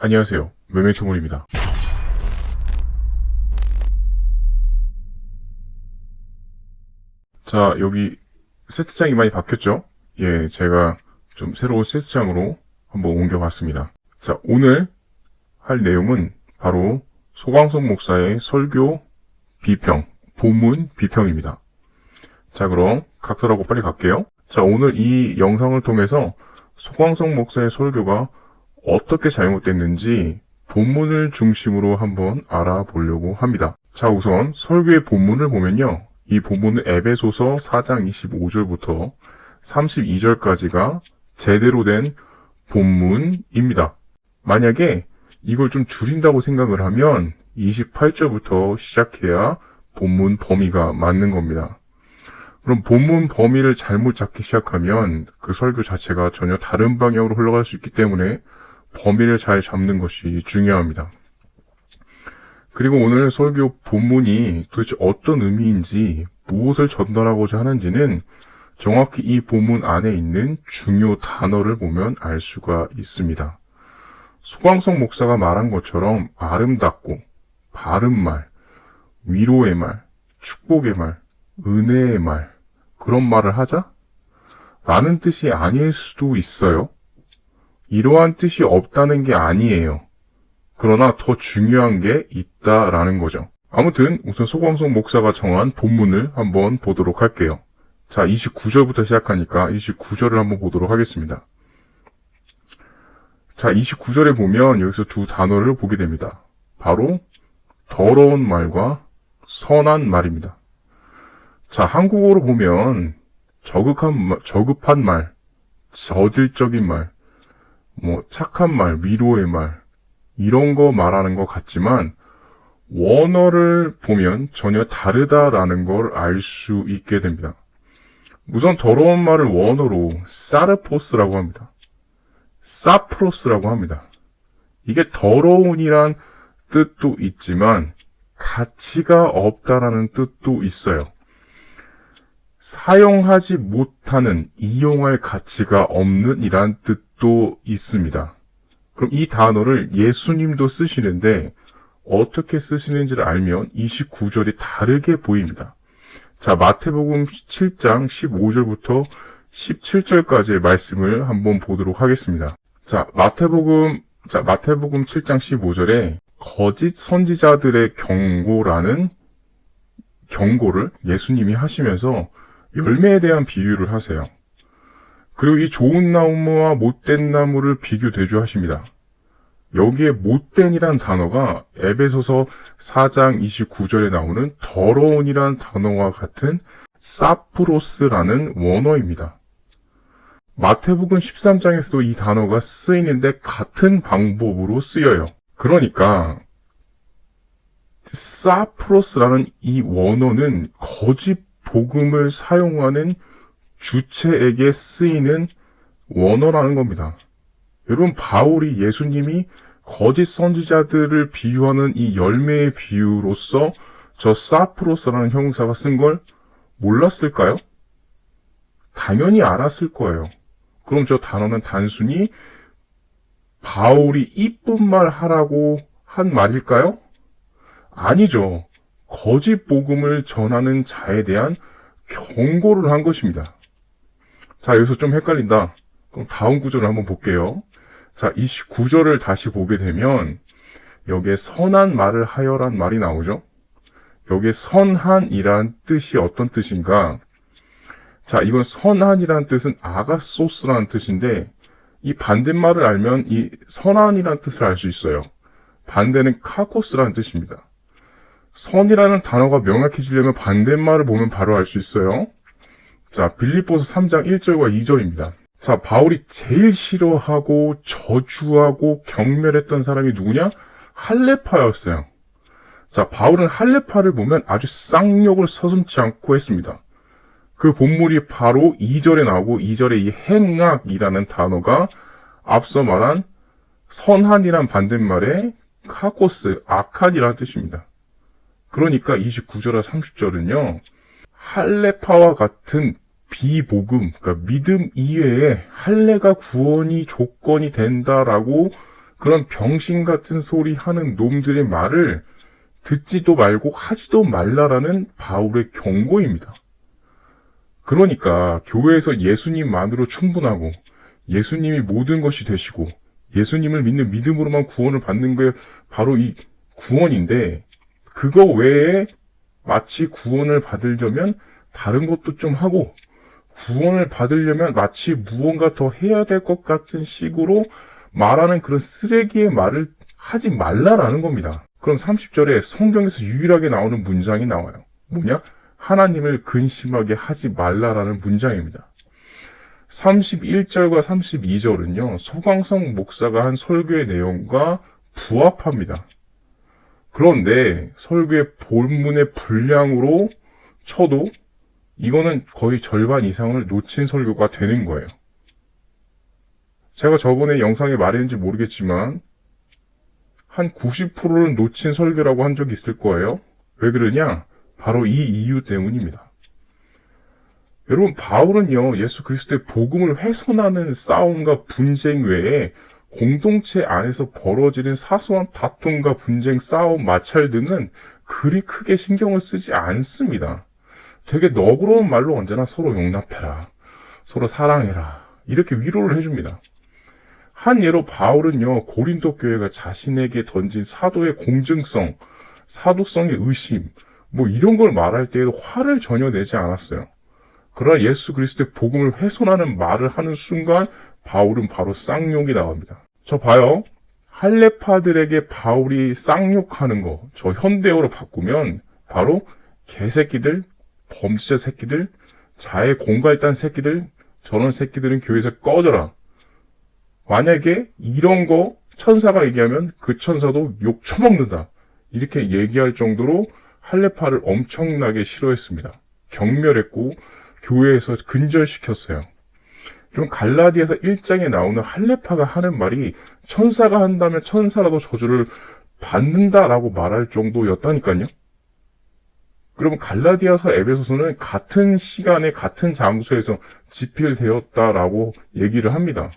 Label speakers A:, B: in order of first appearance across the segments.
A: 안녕하세요. 매매초물입니다. 자, 여기 세트장이 많이 바뀌었죠? 예, 제가 좀 새로운 세트장으로 한번 옮겨봤습니다. 자, 오늘 할 내용은 바로 소광석 목사의 설교 비평, 본문 비평입니다. 자, 그럼 각설하고 빨리 갈게요. 자, 오늘 이 영상을 통해서 소광석 목사의 설교가 어떻게 잘못됐는지 본문을 중심으로 한번 알아보려고 합니다. 자, 우선 설교의 본문을 보면요. 이 본문은 에베소서 4장 25절부터 32절까지가 제대로 된 본문입니다. 만약에 이걸 좀 줄인다고 생각을 하면 28절부터 시작해야 본문 범위가 맞는 겁니다. 그럼 본문 범위를 잘못 잡기 시작하면 그 설교 자체가 전혀 다른 방향으로 흘러갈 수 있기 때문에 범위를 잘 잡는 것이 중요합니다. 그리고 오늘 설교 본문이 도대체 어떤 의미인지 무엇을 전달하고자 하는지는 정확히 이 본문 안에 있는 중요 단어를 보면 알 수가 있습니다. 소광석 목사가 말한 것처럼 아름답고 바른 말, 위로의 말, 축복의 말, 은혜의 말, 그런 말을 하자? 라는 뜻이 아닐 수도 있어요. 이러한 뜻이 없다는 게 아니에요. 그러나 더 중요한 게 있다라는 거죠. 아무튼 우선 소광석 목사가 정한 본문을 한번 보도록 할게요. 자, 29절부터 시작하니까 29절을 한번 보도록 하겠습니다. 자, 29절에 보면 여기서 두 단어를 보게 됩니다. 바로 더러운 말과 선한 말입니다. 자, 한국어로 보면 저급한 말, 저질적인 말, 착한 말, 위로의 말, 이런 거 말하는 것 같지만, 원어를 보면 전혀 다르다라는 걸 알 수 있게 됩니다. 우선 더러운 말을 원어로 사르포스라고 합니다. 사프로스라고 합니다. 이게 더러운이란 뜻도 있지만, 가치가 없다라는 뜻도 있어요. 사용하지 못하는, 이용할 가치가 없는 이란 뜻도 있습니다. 그럼 이 단어를 예수님도 쓰시는데 어떻게 쓰시는지를 알면 29절이 다르게 보입니다. 자, 마태복음 7장 15절부터 17절까지의 말씀을 한번 보도록 하겠습니다. 자, 마태복음 7장 15절에 거짓 선지자들의 경고라는 경고를 예수님이 하시면서 열매에 대한 비유를 하세요. 그리고 이 좋은 나무와 못된 나무를 비교 대조하십니다. 여기에 못된이란 단어가 에베소서 4장 29절에 나오는 더러운이란 단어와 같은 사프로스라는 원어입니다. 마태복음 13장에서도 이 단어가 쓰이는데 같은 방법으로 쓰여요. 그러니까 사프로스라는 이 원어는 거짓 복음을 사용하는 주체에게 쓰이는 원어라는 겁니다. 여러분, 바울이 예수님이 거짓 선지자들을 비유하는 이 열매의 비유로서 저 사프로스라는 형용사가 쓴 걸 몰랐을까요? 당연히 알았을 거예요. 그럼 저 단어는 단순히 바울이 이쁜 말 하라고 한 말일까요? 아니죠. 거짓 복음을 전하는 자에 대한 경고를 한 것입니다. 자, 여기서 좀 헷갈린다. 그럼 다음 구절을 한번 볼게요. 자, 29절을 다시 보게 되면 여기에 선한 말을 하여란 말이 나오죠. 여기에 선한이란 뜻이 어떤 뜻인가? 자, 이건 선한이란 뜻은 아가소스라는 뜻인데 이 반대말을 알면 이 선한이란 뜻을 알 수 있어요. 반대는 카코스라는 뜻입니다. 선이라는 단어가 명확해지려면 반대말을 보면 바로 알 수 있어요. 자, 빌립보서 3장 1절과 2절입니다. 자, 바울이 제일 싫어하고 저주하고 경멸했던 사람이 누구냐? 할레파였어요. 자, 바울은 할레파를 보면 아주 쌍욕을 서슴지 않고 했습니다. 그 본물이 바로 2절에 나오고 2절에 이 행악이라는 단어가 앞서 말한 선한이란 반대말에 카코스, 악한이라는 뜻입니다. 그러니까 29절과 30절은요. 할례파와 같은 비복음, 그러니까 믿음 이외에 할례가 구원이 조건이 된다라고 그런 병신 같은 소리 하는 놈들의 말을 듣지도 말고 하지도 말라라는 바울의 경고입니다. 그러니까 교회에서 예수님만으로 충분하고 예수님이 모든 것이 되시고 예수님을 믿는 믿음으로만 구원을 받는 게 바로 이 구원인데, 그거 외에 마치 구원을 받으려면 다른 것도 좀 하고 구원을 받으려면 마치 무언가 더 해야 될 것 같은 식으로 말하는 그런 쓰레기의 말을 하지 말라라는 겁니다. 그럼 30절에 성경에서 유일하게 나오는 문장이 나와요. 뭐냐? 하나님을 근심하게 하지 말라라는 문장입니다. 31절과 32절은요, 소강성 목사가 한 설교의 내용과 부합합니다. 그런데 설교의 본문의 분량으로 쳐도 이거는 거의 절반 이상을 놓친 설교가 되는 거예요. 제가 저번에 영상에 말했는지 모르겠지만 한 90%는 놓친 설교라고 한 적이 있을 거예요. 왜 그러냐? 바로 이 이유 때문입니다. 여러분, 바울은요, 예수 그리스도의 복음을 훼손하는 싸움과 분쟁 외에 공동체 안에서 벌어지는 사소한 다툼과 분쟁, 싸움, 마찰 등은 그리 크게 신경을 쓰지 않습니다. 되게 너그러운 말로 언제나 서로 용납해라, 서로 사랑해라, 이렇게 위로를 해줍니다. 한 예로 바울은요, 고린도 교회가 자신에게 던진 사도의 공증성, 사도성의 의심, 이런 걸 말할 때에도 화를 전혀 내지 않았어요. 그러나 예수 그리스도의 복음을 훼손하는 말을 하는 순간 바울은 바로 쌍욕이 나옵니다. 저 봐요. 할례파들에게 바울이 쌍욕하는 거, 저 현대어로 바꾸면 바로 개새끼들, 범죄자 새끼들, 자해 공갈단 새끼들, 저런 새끼들은 교회에서 꺼져라. 만약에 이런 거 천사가 얘기하면 그 천사도 욕 처먹는다, 이렇게 얘기할 정도로 할례파를 엄청나게 싫어했습니다. 경멸했고 교회에서 근절시켰어요. 그럼 갈라디아서 1장에 나오는 할례파가 하는 말이 천사가 한다면 천사라도 저주를 받는다라고 말할 정도였다니까요. 그럼 갈라디아서 에베소서는 같은 시간에 같은 장소에서 집필되었다라고 얘기를 합니다.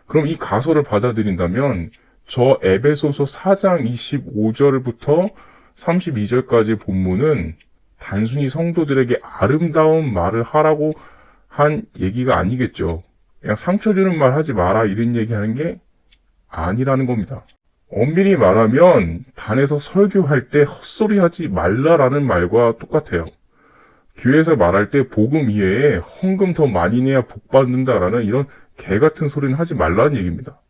A: 그럼 이 가설을 받아들인다면 저 에베소서 4장 25절부터 32절까지 본문은 단순히 성도들에게 아름다운 말을 하라고 한 얘기가 아니겠죠. 그냥 상처 주는 말 하지 마라, 이런 얘기하는 게 아니라는 겁니다. 엄밀히 말하면 단에서 설교할 때 헛소리 하지 말라라는 말과 똑같아요. 교회에서 말할 때 복음 이외에 헌금 더 많이 내야 복 받는다라는 이런 개 같은 소리는 하지 말라는 얘기입니다.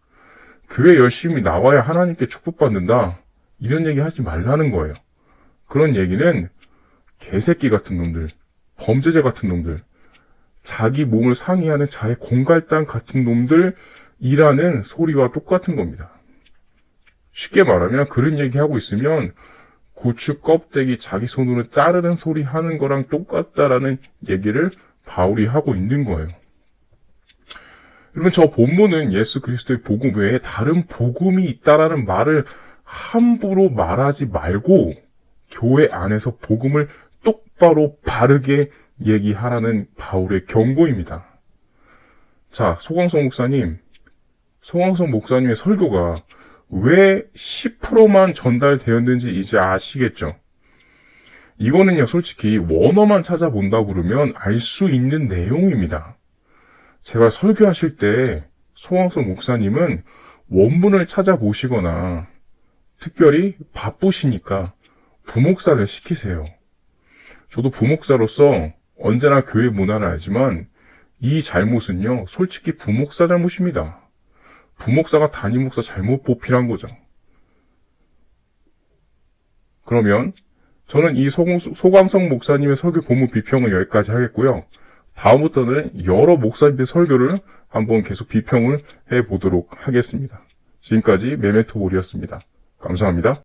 A: 교회 열심히 나와야 하나님께 축복받는다, 이런 얘기 하지 말라는 거예요. 그런 얘기는 개새끼 같은 놈들, 범죄자 같은 놈들, 자기 몸을 상해하는 자의 공갈단 같은 놈들이라는 소리와 똑같은 겁니다. 쉽게 말하면 그런 얘기하고 있으면 고추 껍데기 자기 손으로 자르는 소리 하는 거랑 똑같다라는 얘기를 바울이 하고 있는 거예요. 여러분, 저 본문은 예수 그리스도의 복음 외에 다른 복음이 있다라는 말을 함부로 말하지 말고 교회 안에서 복음을 똑바로 바르게 얘기하라는 바울의 경고입니다. 자, 소강성 목사님의 설교가 왜 10%만 전달되었는지 이제 아시겠죠? 이거는요, 솔직히 원어만 찾아본다고 그러면 알 수 있는 내용입니다. 제발 설교하실 때 소강성 목사님은 원문을 찾아보시거나 특별히 바쁘시니까 부목사를 시키세요. 저도 부목사로서 언제나 교회 문화를 알지만 이 잘못은요, 솔직히 부목사 잘못입니다. 부목사가 담임목사 잘못 보필한 거죠. 그러면 저는 이 소강성 목사님의 설교 본문 비평은 여기까지 하겠고요. 다음부터는 여러 목사님의 설교를 한번 계속 비평을 해보도록 하겠습니다. 지금까지 메멘토볼이었습니다. 감사합니다.